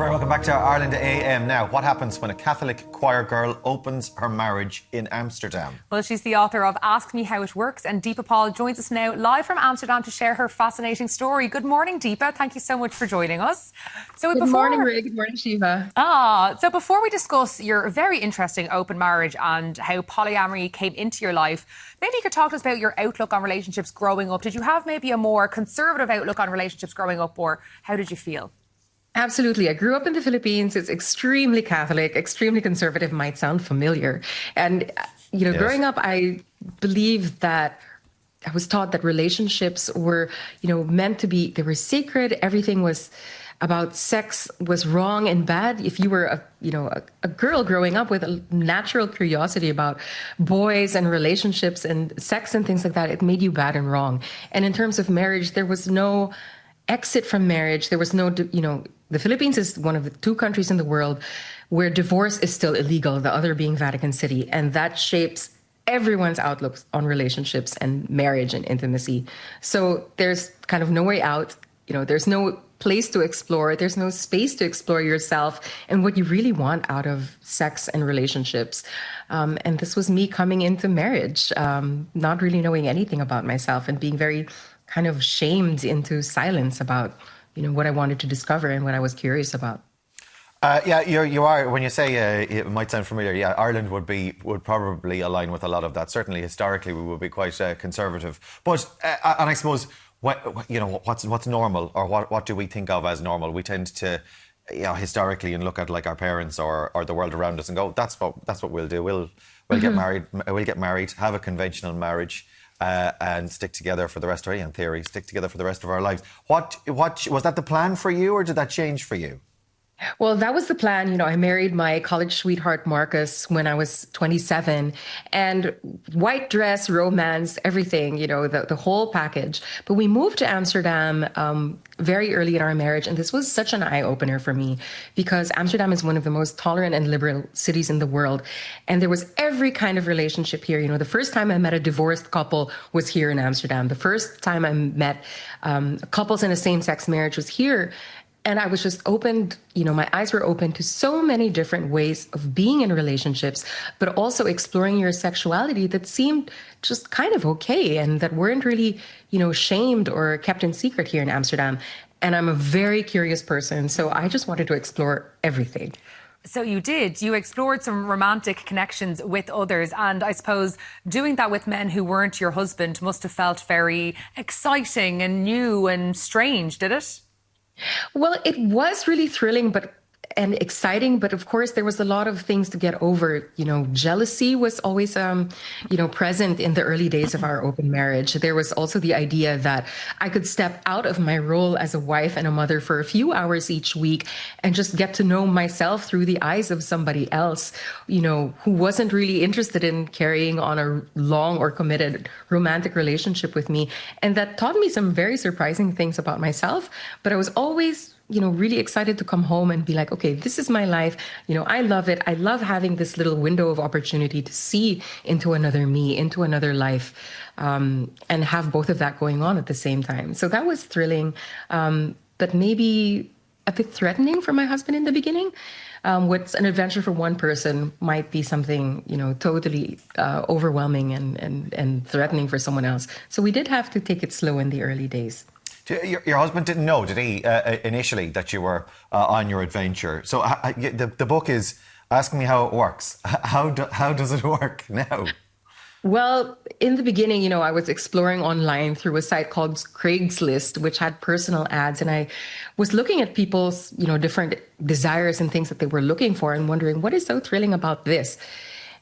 very welcome back to Ireland AM. Now, what happens when a Catholic choir girl opens her marriage in Amsterdam? Well, she's the author of Ask Me How It Works, and Deepa Paul joins us now live from Amsterdam to share her fascinating story. Good morning, Deepa. Thank you so much for joining us. Good morning, Ray. Good morning, Shiva. So before we discuss your very interesting open marriage and how polyamory came into your life, maybe you could talk to us about your outlook on relationships growing up. Did you have maybe a more conservative outlook on relationships growing up, or how did you feel? Absolutely. I grew up in the Philippines. It's extremely Catholic, extremely conservative, might sound familiar. And, yes. Growing up, I believed that I was taught that relationships were, meant to be, they were sacred. Everything was about sex was wrong and bad. If you were a girl growing up with a natural curiosity about boys and relationships and sex and things like that, it made you bad and wrong. And in terms of marriage, there was no exit from marriage. There was no, the Philippines is one of the two countries in the world where divorce is still illegal, the other being Vatican City. And that shapes everyone's outlook on relationships and marriage and intimacy. So there's kind of no way out. There's no place to explore. There's no space to explore yourself and what you really want out of sex and relationships. And this was me coming into marriage, not really knowing anything about myself and being very kind of shamed into silence about what I wanted to discover and what I was curious about. You are. When you say it might sound familiar, yeah, Ireland would probably align with a lot of that. Certainly, historically, we would be quite conservative. But and I suppose what's normal, or what do we think of as normal? We tend to, historically, and look at like our parents or the world around us and go, that's what we'll do. We'll get married. We'll get married, have a conventional marriage. And stick together for the rest of our lives. What was that the plan for you, or did that change for you? Well, that was the plan. I married my college sweetheart, Marcus, when I was 27, and white dress, romance, everything, the whole package. But we moved to Amsterdam very early in our marriage. And this was such an eye-opener for me because Amsterdam is one of the most tolerant and liberal cities in the world. And there was every kind of relationship here. The first time I met a divorced couple was here in Amsterdam. The first time I met couples in a same-sex marriage was here. And I was just opened, my eyes were open to so many different ways of being in relationships, but also exploring your sexuality that seemed just kind of okay and that weren't really, shamed or kept in secret here in Amsterdam. And I'm a very curious person, so I just wanted to explore everything. So you did. You explored some romantic connections with others. And I suppose doing that with men who weren't your husband must have felt very exciting and new and strange, did it? Well, it was really thrilling and exciting, but of course there was a lot of things to get over. Jealousy was always, present in the early days of our open marriage. There was also the idea that I could step out of my role as a wife and a mother for a few hours each week and just get to know myself through the eyes of somebody else, who wasn't really interested in carrying on a long or committed romantic relationship with me. And that taught me some very surprising things about myself, but I was always really excited to come home and be like, okay, this is my life. I love it. I love having this little window of opportunity to see into another me, into another life, and have both of that going on at the same time. So that was thrilling, but maybe a bit threatening for my husband in the beginning. What's an adventure for one person might be something, totally overwhelming and threatening for someone else. So we did have to take it slow in the early days. Your husband didn't know, did he, initially, that you were on your adventure? So the book is Ask Me How It Works. How does it work now? Well, in the beginning, I was exploring online through a site called Craigslist, which had personal ads. And I was looking at people's, different desires and things that they were looking for and wondering, what is so thrilling about this?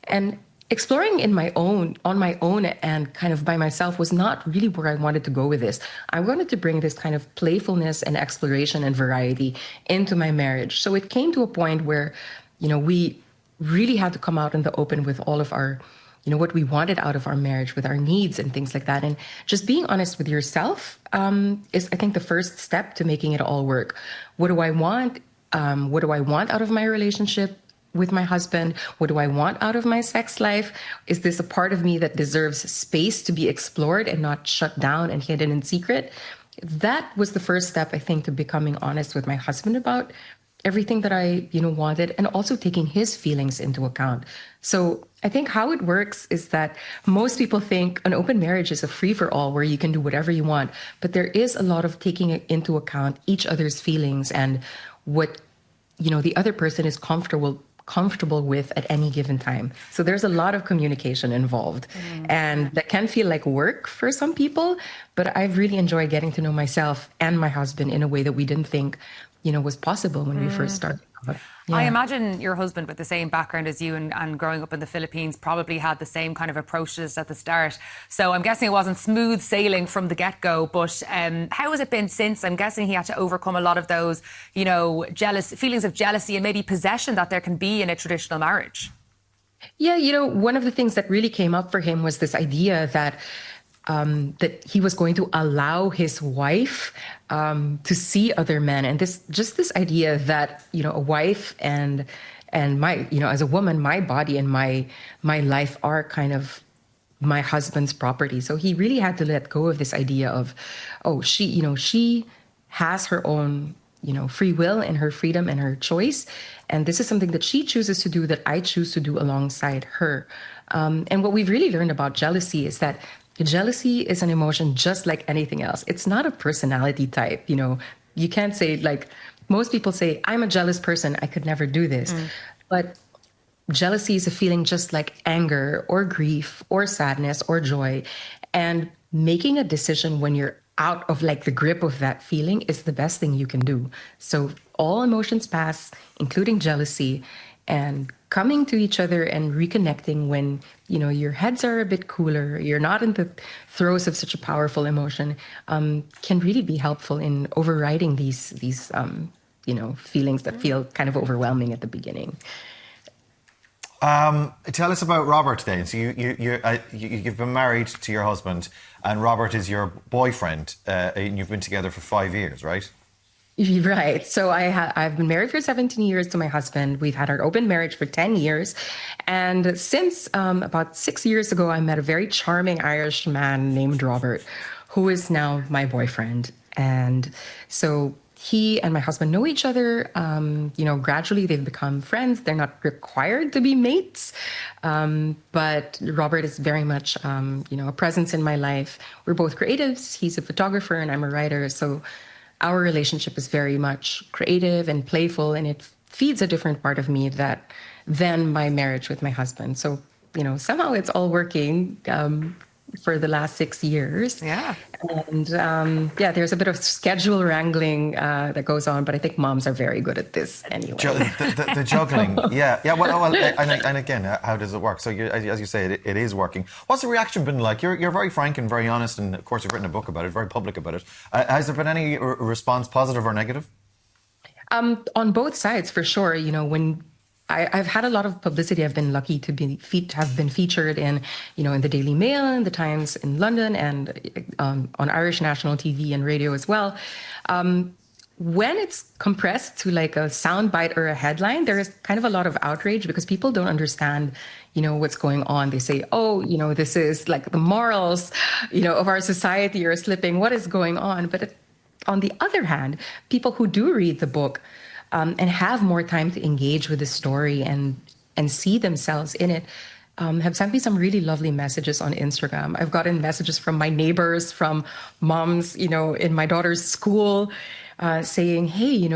And exploring on my own and kind of by myself was not really where I wanted to go with this. I wanted to bring this kind of playfulness and exploration and variety into my marriage. So it came to a point where, we really had to come out in the open with all of our, what we wanted out of our marriage, with our needs and things like that. And just being honest with yourself is, I think, the first step to making it all work. What do I want? What do I want out of my relationship with my husband? What do I want out of my sex life? Is this a part of me that deserves space to be explored and not shut down and hidden in secret? That was the first step, I think, to becoming honest with my husband about everything that I, wanted, and also taking his feelings into account. So I think how it works is that most people think an open marriage is a free for all where you can do whatever you want, but there is a lot of taking into account each other's feelings and what, the other person is comfortable with at any given time. So there's a lot of communication involved, and that can feel like work for some people, but I've really enjoyed getting to know myself and my husband in a way that we didn't think was possible when we first started. Yeah. I imagine your husband, with the same background as you and growing up in the Philippines, probably had the same kind of approaches at the start. So I'm guessing it wasn't smooth sailing from the get-go, but how has it been since? I'm guessing he had to overcome a lot of those, feelings of jealousy and maybe possession that there can be in a traditional marriage. Yeah, one of the things that really came up for him was this idea that he was going to allow his wife to see other men, and this idea that a wife and my as a woman, my body and my life are kind of my husband's property. So he really had to let go of this idea of, she has her own free will and her freedom and her choice, and this is something that she chooses to do that I choose to do alongside her. And what we've really learned about jealousy is that jealousy is an emotion just like anything else. It's not a personality type. You can't say, like, most people say, I'm a jealous person, I could never do this. But jealousy is a feeling just like anger or grief or sadness or joy. And making a decision when you're out of like the grip of that feeling is the best thing you can do. So all emotions pass, including jealousy, and coming to each other and reconnecting when, your heads are a bit cooler, you're not in the throes of such a powerful emotion, can really be helpful in overriding these feelings that feel kind of overwhelming at the beginning. Tell us about Robert then. So you've been married to your husband, and Robert is your boyfriend, and you've been together for 5 years, right? Right. So I've been married for 17 years to my husband. We've had our open marriage for 10 years. And since about 6 years ago, I met a very charming Irish man named Robert, who is now my boyfriend. And so he and my husband know each other. Gradually they've become friends. They're not required to be mates. But Robert is very much, a presence in my life. We're both creatives. He's a photographer and I'm a writer. So our relationship is very much creative and playful, and it feeds a different part of me than my marriage with my husband. So, somehow it's all working for the last 6 years. Yeah. And there's a bit of schedule wrangling that goes on, but I think moms are very good at this anyway. The juggling, yeah. Well, and again, how does it work? So, as you say, it is working. What's the reaction been like? You're very frank and very honest, and of course, you've written a book about it, very public about it. Has there been any response, positive or negative? On both sides, for sure. When I've had a lot of publicity. I've been lucky to have been featured in the Daily Mail and the Times in London, and on Irish national TV and radio as well. When it's compressed to like a soundbite or a headline, there is kind of a lot of outrage because people don't understand, what's going on. They say, this is like the morals, of our society are slipping. What is going on? But on the other hand, people who do read the book and have more time to engage with the story and see themselves in it, have sent me some really lovely messages on Instagram. I've gotten messages from my neighbors, from moms, in my daughter's school, saying, hey,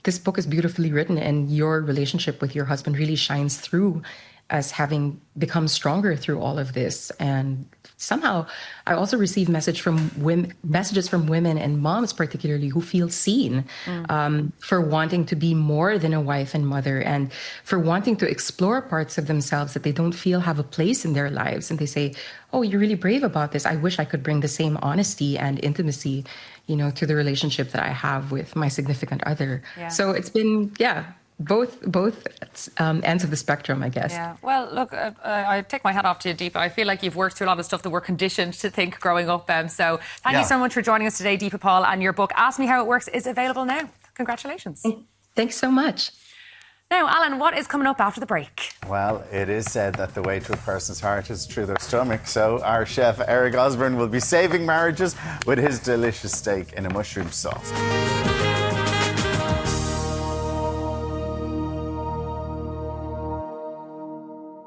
this book is beautifully written and your relationship with your husband really shines through as having become stronger through all of this. And somehow I also receive messages from women and moms particularly who feel seen for wanting to be more than a wife and mother, and for wanting to explore parts of themselves that they don't feel have a place in their lives. And they say, oh, you're really brave about this. I wish I could bring the same honesty and intimacy, to the relationship that I have with my significant other. Yeah. So it's been, both ends of the spectrum, I guess. Yeah. Well, look, I take my hat off to you, Deepa. I feel like you've worked through a lot of stuff that we're conditioned to think growing up. So thank you so much for joining us today, Deepa Paul. And your book, Ask Me How It Works, is available now. Congratulations. Thanks so much. Now, Alan, what is coming up after the break? Well, it is said that the way to a person's heart is through their stomach. So our chef, Eric Osborne, will be saving marriages with his delicious steak in a mushroom sauce.